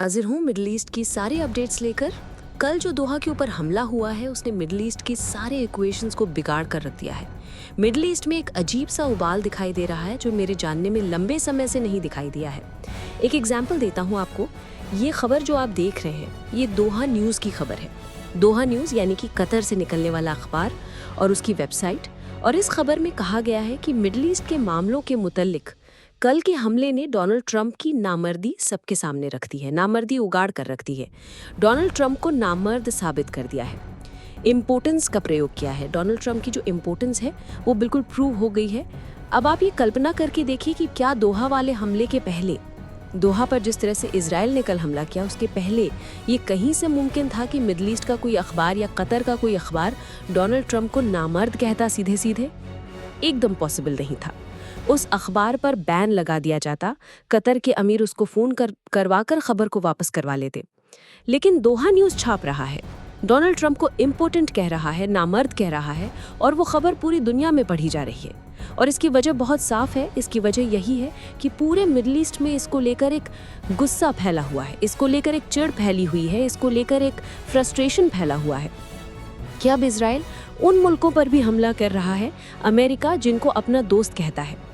हाजिर हूँ middle east की सारे अपडेट्स लेकर। कल जो दोहा के ऊपर हमला हुआ है उसने मिडल ईस्ट की सारे इक्वेशंस को बिगाड़ कर रख दिया है। मिडल ईस्ट में एक अजीब सा उबाल दिखाई दे रहा है जो मेरे जानने में लंबे समय से नहीं दिखाई दिया है। एक एग्जाम्पल देता हूँ आपको। ये खबर जो आप देख रहे हैं ये दोहा न्यूज़ की खबर है। दोहा न्यूज़ यानी कि कतर से निकलने वाला अखबार और उसकी वेबसाइट। और इस खबर में कहा गया है कि मिडल ईस्ट के मामलों के मुतल्लिक कल के हमले ने डोनाल्ड ट्रंप की नामर्दी सबके सामने रख दी है, नामर्दी उगाड़ कर रख दी है। डोनाल्ड ट्रंप को नामर्द साबित कर दिया है। इम्पोर्टेंस का प्रयोग किया है। डोनाल्ड ट्रंप की जो इम्पोर्टेंस है वो बिल्कुल प्रूव हो गई है। अब आप ये कल्पना करके देखिए कि क्या दोहा वाले हमले के पहले, दोहा पर जिस तरह से इजराइल ने कल हमला किया उसके पहले ये कहीं से मुमकिन था कि मिडल ईस्ट का कोई अखबार या कतर का कोई अखबार डोनाल्ड ट्रंप को नामर्द कहता सीधे सीधे? एकदम पॉसिबल नहीं था। उस अखबार पर बैन लगा दिया जाता, कतर के अमीर उसको फ़ोन करवाकर खबर को वापस करवा लेते। लेकिन दोहा न्यूज़ छाप रहा है, डोनाल्ड ट्रंप को इम्पोर्टेंट कह रहा है, नामर्द कह रहा है, और वो खबर पूरी दुनिया में पढ़ी जा रही है। और इसकी वजह बहुत साफ है। इसकी वजह यही है कि पूरे मिडल ईस्ट में इसको लेकर एक गुस्सा फैला हुआ है, इसको लेकर एक चिढ़ फैली हुई है, इसको लेकर एक फ्रस्ट्रेशन फैला हुआ है कि अब इजराइल उन मुल्कों पर भी हमला कर रहा है, अमेरिका जिनको अपना दोस्त कहता है।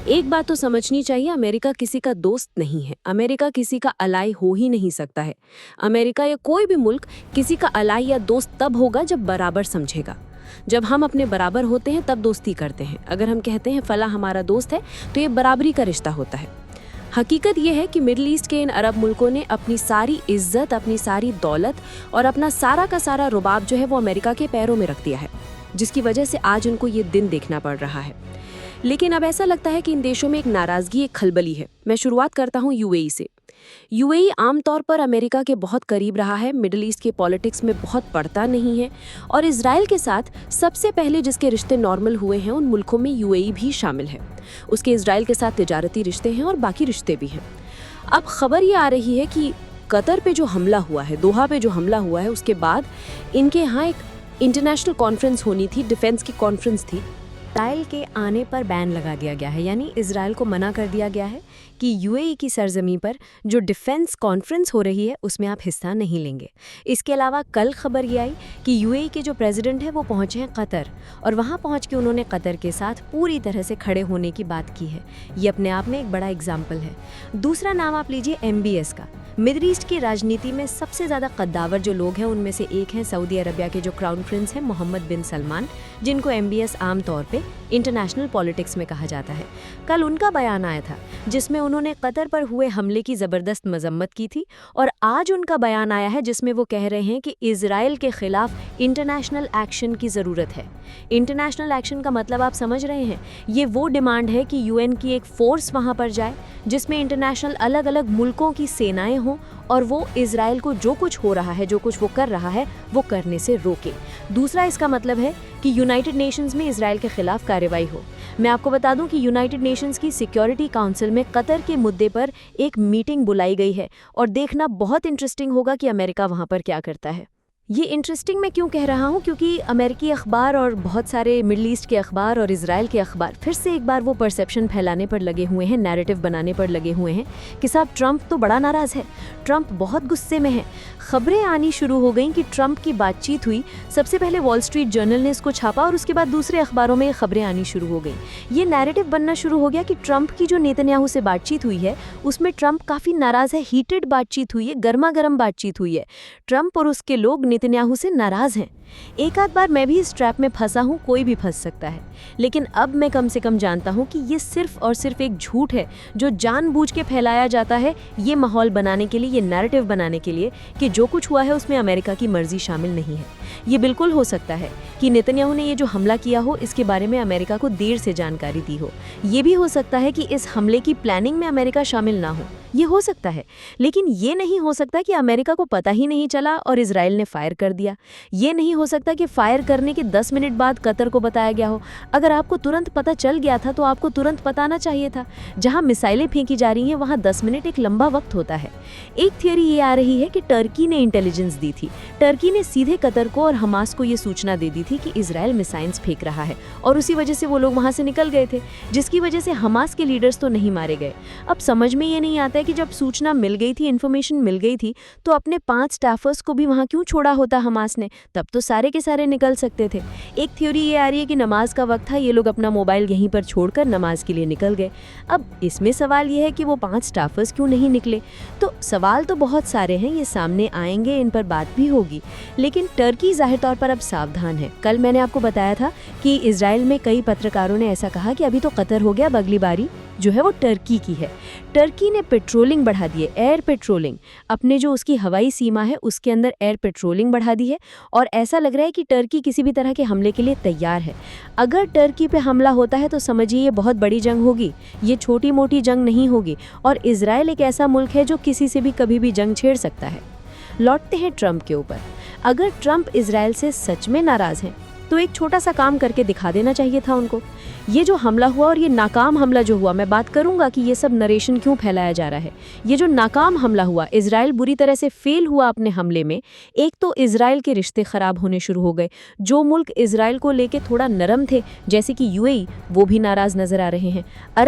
एक बात तो समझनी चाहिए, अमेरिका किसी का दोस्त नहीं है, अमेरिका किसी का अलाई हो ही नहीं सकता है। अमेरिका या कोई भी मुल्क किसी का अलाई या दोस्त तब होगा जब बराबर समझेगा। जब हम अपने बराबर होते हैं तब दोस्ती करते हैं। अगर हम कहते हैं फला हमारा दोस्त है तो ये बराबरी का रिश्ता होता है। हकीकत यह है कि मिडल ईस्ट के इन अरब मुल्कों ने अपनी सारी इज्जत, अपनी सारी दौलत और अपना सारा का सारा रुबाब जो है वो अमेरिका के पैरों में रख दिया है, जिसकी वजह से आज उनको ये दिन देखना पड़ रहा है। लेकिन अब ऐसा लगता है कि इन देशों में एक नाराज़गी, एक खलबली है। मैं शुरुआत करता हूँ यूएई से। यूएई आमतौर पर अमेरिका के बहुत करीब रहा है, मिडल ईस्ट के पॉलिटिक्स में बहुत पड़ता नहीं है, और इजराइल के साथ सबसे पहले जिसके रिश्ते नॉर्मल हुए हैं उन मुल्कों में यूएई भी शामिल है। उसके इजराइल के साथ तिजारती रिश्ते हैं और बाकी रिश्ते भी हैं। अब खबर ये आ रही है कि कतर पे जो हमला हुआ है, दोहा पे जो हमला हुआ है, उसके बाद इनके यहाँ एक इंटरनेशनल कॉन्फ्रेंस होनी थी, डिफेंस की कॉन्फ्रेंस थी। इजराइल के आने पर बैन लगा दिया गया है, यानी इजराइल को मना कर दिया गया है कि यूएई की सरजमी पर जो डिफेंस कॉन्फ्रेंस हो रही है उसमें आप हिस्सा नहीं लेंगे। इसके अलावा कल खबर ये आई कि यूएई के जो प्रेसिडेंट हैं वो पहुंचे हैं कतर, और वहां पहुंच के उन्होंने कतर के साथ पूरी तरह से खड़े होने की बात की है। ये अपने आप में एक बड़ा एग्जाम्पल है। दूसरा नाम आप लीजिए MBS का। मिडल ईस्ट की राजनीति में सबसे ज़्यादा कद्दावर जो लोग हैं उनमें से एक हैं सऊदी अरबिया के जो क्राउन प्रिंस हैं मोहम्मद बिन सलमान, जिनको MBS आम तौर पे इंटरनेशनल पॉलिटिक्स में कहा जाता है। कल उनका बयान आया था जिसमें उन्होंने कतर पर हुए हमले की ज़बरदस्त मजम्मत की थी, और आज उनका बयान आया है जिसमें वो कह रहे हैं कि इजराइल के खिलाफ इंटरनेशनल एक्शन की ज़रूरत है। इंटरनेशनल एक्शन का मतलब आप समझ रहे हैं, ये वो डिमांड है कि UN की एक फ़ोर्स वहाँ पर जाए जिसमें इंटरनेशनल अलग अलग मुल्कों की सेनाएं हों, और वो इजराइल को जो कुछ हो रहा है, जो कुछ वो कर रहा है, वो करने से रोके। दूसरा इसका मतलब है कि यूनाइटेड नेशंस में इजराइल के खिलाफ कार्रवाई हो। मैं आपको बता दूं कि यूनाइटेड नेशंस की सिक्योरिटी काउंसिल में कतर के मुद्दे पर एक मीटिंग बुलाई गई है, और देखना बहुत इंटरेस्टिंग होगा कि अमेरिका वहां पर क्या करता है। ये इंटरेस्टिंग मैं क्यों कह रहा हूँ, क्योंकि अमेरिकी अखबार और बहुत सारे मिडल ईस्ट के अखबार और इजराइल के अखबार फिर से एक बार वो परसेप्शन फैलाने पर लगे हुए हैं, नैरेटिव बनाने पर लगे हुए हैं कि साहब ट्रंप तो बड़ा नाराज़ है, ट्रंप बहुत गुस्से में है। खबरें आनी शुरू हो गईं कि ट्रंप की बातचीत हुई। सबसे पहले वॉल स्ट्रीट जर्नल ने इसको छापा और उसके बाद दूसरे अखबारों में खबरें आनी शुरू हो गईं। ये नैरेटिव बनना शुरू हो गया कि ट्रंप की जो नेतन्याहू से बातचीत हुई है उसमें ट्रंप काफ़ी नाराज़ है, हीटेड बातचीत हुई है, गर्मा गर्म बातचीत हुई है। ट्रंप और उसके लोग नेतन्याहू से नाराज़ हैं। एक आध बार मैं भी इस ट्रैप में फंसा हूँ, कोई भी फंस सकता है, लेकिन अब मैं कम से कम जानता हूँ कि ये सिर्फ और सिर्फ एक झूठ है जो जानबूझ के फैलाया जाता है, ये माहौल बनाने के लिए, ये नैरेटिव बनाने के लिए कि जो कुछ हुआ है उसमें अमेरिका की मर्जी शामिल नहीं है। ये बिल्कुल हो सकता है कि नेतन्याहू ने ये जो हमला किया हो इसके बारे में अमेरिका को देर से जानकारी दी हो। ये भी हो सकता है कि इस हमले की प्लानिंग में अमेरिका शामिल ना हो, ये हो सकता है। लेकिन ये नहीं हो सकता कि अमेरिका को पता ही नहीं चला और इजराइल ने फायर कर दिया। ये नहीं हो सकता कि फायर करने के 10 मिनट बाद कतर को बताया गया हो। अगर आपको तुरंत पता चल गया था तो आपको तुरंत बताना चाहिए था। जहां मिसाइलें फेंकी जा रही हैं वहां 10 मिनट एक लंबा वक्त होता है। एक थियोरी ये आ रही है कि टर्की ने इंटेलिजेंस दी थी। टर्की ने सीधे कतर को और हमास को ये सूचना दे दी थी कि इजराइल मिसाइल्स फेंक रहा है, और उसी वजह से वो लोग वहां से निकल गए थे, जिसकी वजह से हमास के लीडर्स तो नहीं मारे गए। अब समझ में ये नहीं आता है कि जब सूचना मिल गई थी, इन्फॉर्मेशन मिल गई थी, तो अपने 5 स्टाफर्स को भी वहाँ क्यों छोड़ा होता हमास ने? तब तो सारे के सारे निकल सकते थे। एक थ्योरी ये आ रही है कि नमाज का वक्त था, ये लोग अपना मोबाइल यहीं पर छोड़कर नमाज के लिए निकल गए। अब इसमें सवाल ये है कि वो 5 स्टाफर्स क्यों नहीं निकले? तो सवाल तो बहुत सारे हैं, ये सामने आएंगे, इन पर बात भी होगी। लेकिन टर्की जाहिर तौर पर अब सावधान है। कल मैंने आपको बताया था कि इजराइल में कई पत्रकारों ने ऐसा कहा कि अभी तो कतर हो गया, अब अगली बारी जो है वो टर्की की है। टर्की ने पेट्रोलिंग बढ़ा दी है, एयर पेट्रोलिंग। अपने जो उसकी हवाई सीमा है उसके अंदर एयर पेट्रोलिंग बढ़ा दी है और ऐसा लग रहा है कि टर्की किसी भी तरह के हमले के लिए तैयार है। अगर टर्की पे हमला होता है तो समझिए ये बहुत बड़ी जंग होगी, ये छोटी मोटी जंग नहीं होगी। और इजराइल एक ऐसा मुल्क है जो किसी से भी कभी भी जंग छेड़ सकता है। लौटते हैं ट्रंप के ऊपर। अगर ट्रंप इजराइल से सच में नाराज़ हैं तो एक छोटा सा काम करके दिखा देना चाहिए था उनको। ये जो हमला हुआ और ये नाकाम हमला जो हुआ, मैं बात करूंगा कि ये सब नरेशन क्यों फैलाया जा रहा है। ये जो नाकाम हमला हुआ, इजराइल बुरी तरह से फेल हुआ अपने हमले में। एक तो इजराइल के रिश्ते खराब होने शुरू हो गए। जो मुल्क इजराइल को लेके थोड़ा नरम थे जैसे कि यूएई, वो भी नाराज नजर आ रहे हैं। अरब